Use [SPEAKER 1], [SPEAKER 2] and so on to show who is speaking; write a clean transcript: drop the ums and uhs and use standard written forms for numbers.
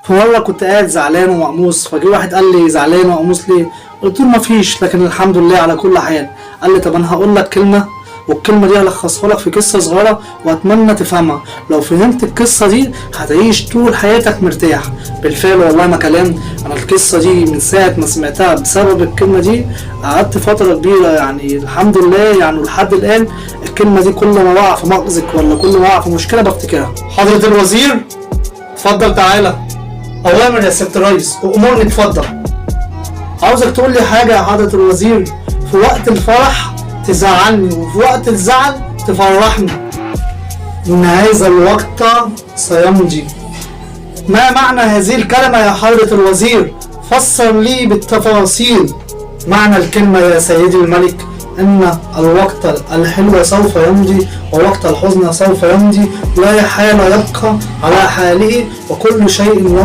[SPEAKER 1] في مرة كنت قاعد زعلان ومقموص، فجه واحد قال لي زعلان ومقموص ليه؟ قلت له مفيش، لكن الحمد لله على كل حال. قال لي طب انا هقول لك كلمة، والكلمة دي هلخصها لك في قصة صغيرة واتمنى تفهمها. لو فهمت القصة دي هتعيش طول حياتك مرتاح. بالفعل والله ما كلام، انا القصة دي من ساعة ما سمعتها بسبب الكلمة دي قعدت فترة كبيرة، يعني الحمد لله يعني لحد الآن الكلمة دي كل ما بقع في مأزق ولا كل ما بقع في مشكلة بفتكرها. حضرة الوزير اتفضل تعالى. أوامر يا سيادة الريس، وأمورني اتفضل. عاوزك تقول لي حاجة يا حضرة الوزير، في وقت الفرح تزعلني وفي وقت الزعل تفرحني. إن هذا الوقت سيمضي. ما معنى هذه الكلمة يا حضرة الوزير؟ فسر لي بالتفاصيل. معنى الكلمة يا سيدي الملك إن الوقت الحلو سوف يمضي ووقت الحزن سوف يمضي، لا حال يبقى على حاله وكل شيء